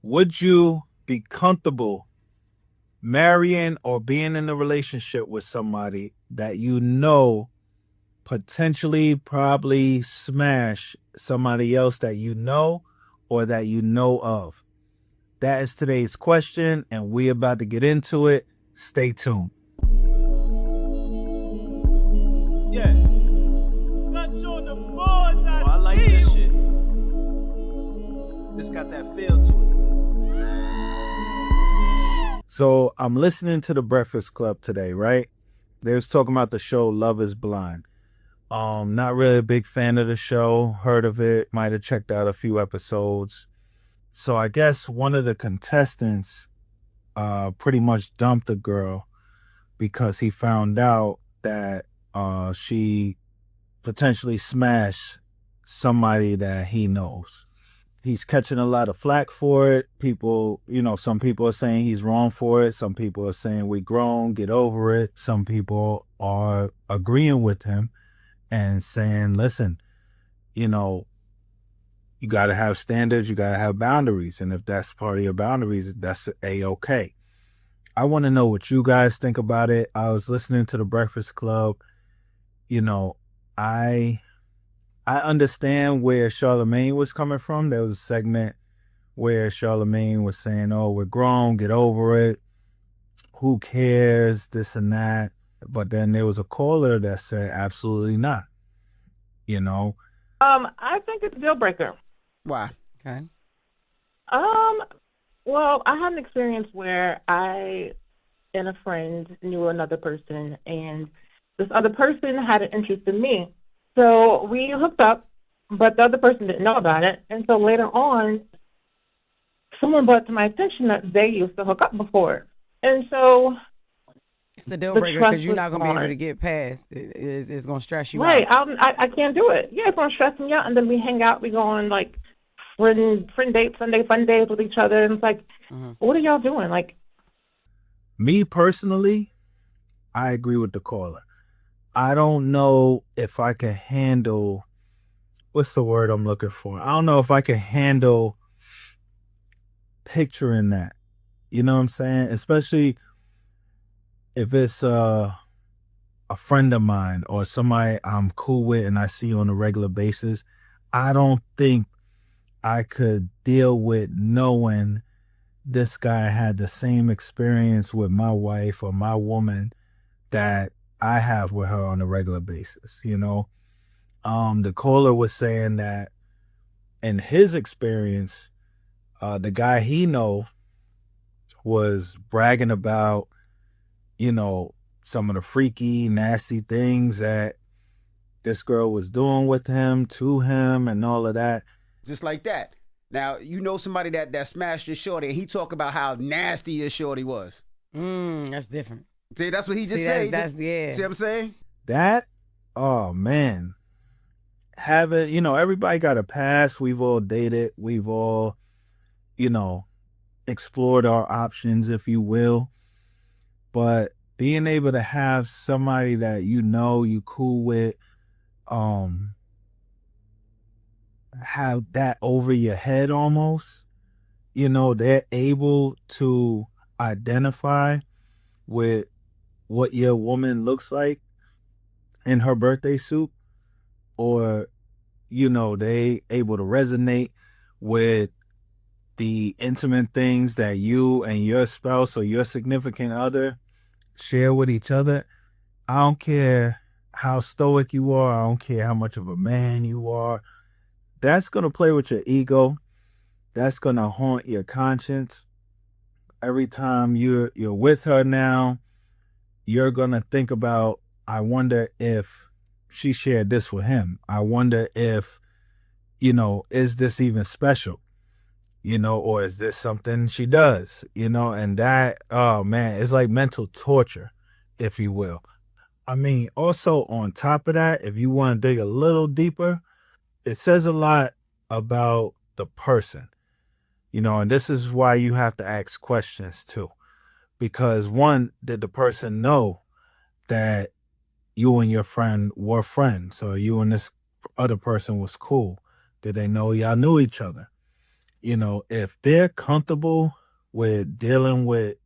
Would you be comfortable marrying or being in a relationship with somebody that you know potentially probably smash somebody else that you know or that you know of? That is today's question, and we about to get into it. Stay tuned. Yeah. Dutch on the boards, I like this shit. It's got that feel to it. So I'm listening to the Breakfast Club today, right? They was talking about the show Love is Blind. Not really a big fan of the show. Heard of it, might have checked out a few episodes. So I guess one of the contestants pretty much dumped the girl because he found out that she potentially smashed somebody that he knows. He's catching a lot of flack for it. People, some people are saying he's wrong for it. Some people are saying we grown, get over it. Some people are agreeing with him and saying, listen, you know, you got to have standards, you got to have boundaries. And if that's part of your boundaries, that's A-okay. I want to know what you guys think about it. I was listening to the Breakfast Club. You know, I understand where Charlemagne was coming from. There was a segment where Charlemagne was saying, oh, we're grown, get over it. Who cares, this and that. But then there was a caller that said, absolutely not. You know, I think it's a deal breaker. Why? Okay. Um, well, I had an experience where I and a friend knew another person, and this other person had an interest in me. So we hooked up, but the other person didn't know about it. And so later on, someone brought to my attention that they used to hook up before. And so It's a deal the breaker trust because you're was not gonna be able to gone. get past. It's gonna stress you Right. out. I can't do it. Yeah, it's going to stress me out. And then we hang out. We go on, like, friend dates, Sunday fun days with each other. And it's like, what are y'all doing? Like, me personally, I agree with the caller. I don't know if I can handle, what's the word I'm looking for? I don't know if I can handle picturing that. You know what I'm saying? Especially if it's a friend of mine or somebody I'm cool with and I see on a regular basis. I don't think I could deal with knowing this guy had the same experience with my wife or my woman that I have with her on a regular basis, you know? The caller was saying that in his experience, the guy he know was bragging about, you know, some of the freaky, nasty things that this girl was doing with him, to him, and all of that. Just like that. Now you know somebody that smashed your shorty, and he talk about how nasty your shorty was. That's different. See, that's what he just said. That's yeah. See what I'm saying? That, oh man, everybody got a past. We've all dated. We've all, explored our options, if you will. But being able to have somebody that you cool with, have that over your head almost, they're able to identify with what your woman looks like in her birthday suit, or they able to resonate with the intimate things that you and your spouse or your significant other share with each other. I don't care how stoic you are. I don't care how much of a man you are. That's going to play with your ego. That's going to haunt your conscience. Every time you're with her now, you're going to think about, I wonder if she shared this with him. I wonder if, is this even special? Or is this something she does? And that, oh man, it's like mental torture, if you will. I mean, also on top of that, if you want to dig a little deeper, it says a lot about the person, and this is why you have to ask questions too. Because one, did the person know that you and your friend were friends, or you and this other person was cool? Did they know y'all knew each other? If they're comfortable with dealing with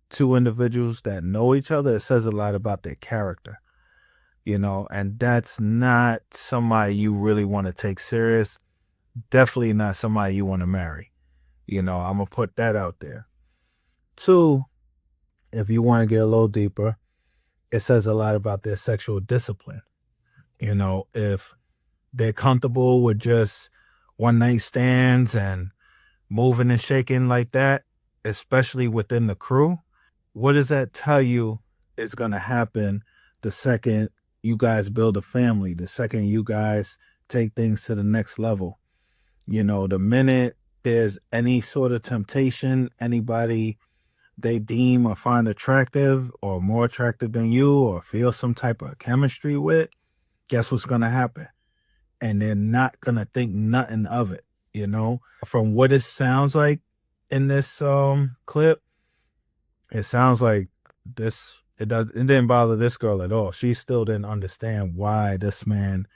two individuals that know each other, it says a lot about their character, and that's not somebody you really want to take serious. Definitely not somebody you want to marry. I'm going to put that out there. Two, if you want to get a little deeper, it says a lot about their sexual discipline. If they're comfortable with just one night stands and moving and shaking like that, especially within the crew, what does that tell you is going to happen the second you guys build a family, the second you guys take things to the next level? The minute there's any sort of temptation, anybody they deem or find attractive or more attractive than you or feel some type of chemistry with, guess what's going to happen? And they're not going to think nothing of it. From what it sounds like in this clip, it sounds like it didn't bother this girl at all. She still didn't understand why this man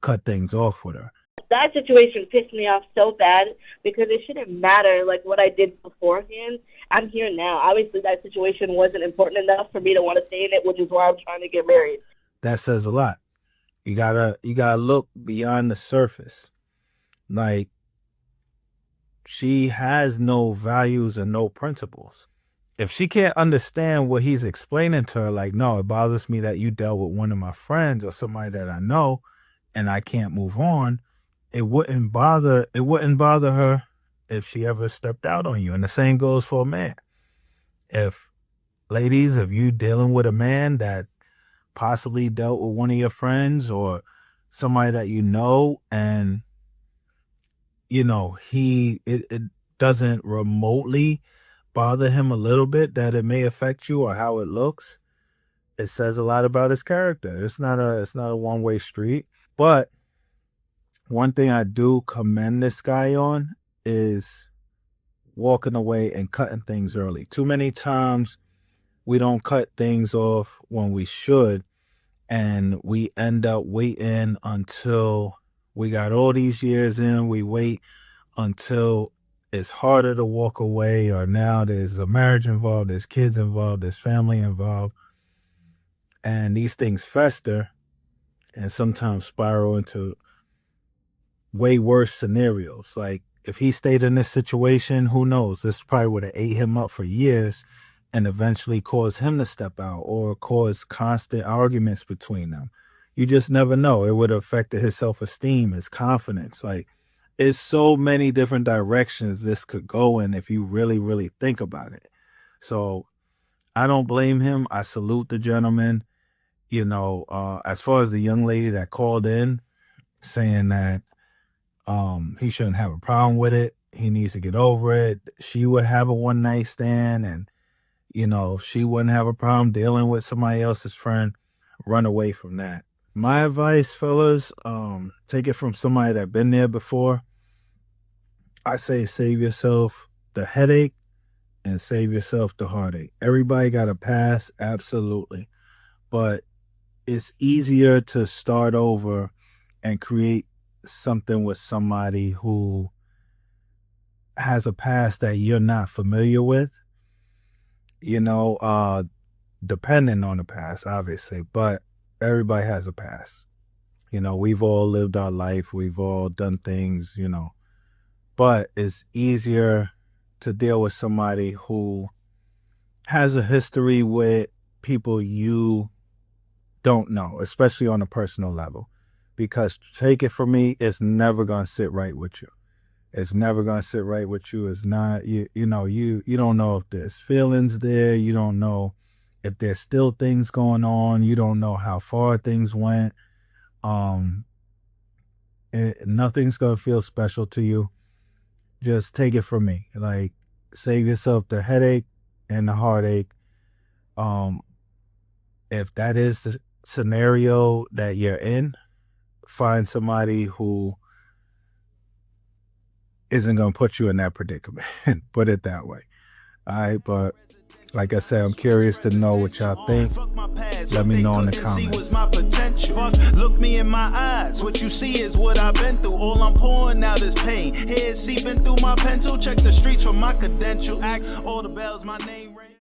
cut things off with her. That situation pissed me off so bad because it shouldn't matter like what I did beforehand. I'm here now. Obviously, that situation wasn't important enough for me to want to stay in it, which is why I'm trying to get married. That says a lot. You gotta look beyond the surface. Like, she has no values and no principles. If she can't understand what he's explaining to her, like, no, it bothers me that you dealt with one of my friends or somebody that I know and I can't move on, it wouldn't bother her if she ever stepped out on you. And the same goes for a man. If you dealing with a man that possibly dealt with one of your friends or somebody that you know, and it doesn't remotely bother him a little bit that it may affect you or how it looks, it says a lot about his character. It's not a one-way street. But one thing I do commend this guy on is walking away and cutting things early. Too many times we don't cut things off when we should, and we end up waiting until we got all these years in. We wait until it's harder to walk away, or now there's a marriage involved, there's kids involved, there's family involved, and these things fester and sometimes spiral into way worse scenarios. Like, if he stayed in this situation, who knows? This probably would have ate him up for years and eventually caused him to step out or cause constant arguments between them. You just never know. It would have affected his self-esteem, his confidence. Like, it's so many different directions this could go in if you really, really think about it. So I don't blame him. I salute the gentleman. As far as the young lady that called in saying that he shouldn't have a problem with it, he needs to get over it. She would have a one night stand, and she wouldn't have a problem dealing with somebody else's friend. Run away from that. My advice, fellas, take it from somebody that been there before. I say save yourself the headache and save yourself the heartache. Everybody got a pass, absolutely. But it's easier to start over and create something with somebody who has a past that you're not familiar with, depending on the past, obviously, but everybody has a past. We've all lived our life. We've all done things, but it's easier to deal with somebody who has a history with people you don't know, especially on a personal level. Because take it from me, it's never going to sit right with you. It's never going to sit right with you. It's not, you don't know if there's feelings there. You don't know if there's still things going on. You don't know how far things went. Nothing's going to feel special to you. Just take it from me. Like, save yourself the headache and the heartache. If that is the scenario that you're in, find somebody who isn't going to put you in that predicament. Put it that way. All right. But Like I said, I'm curious to know what y'all think. Let me know in the comments. My potential. Fuck, look me in my eyes. What you see is what I've been through. All I'm pouring out is pain. Head seeping through my pencil. Check the streets for my credentials. Ask all the bells, my name ring.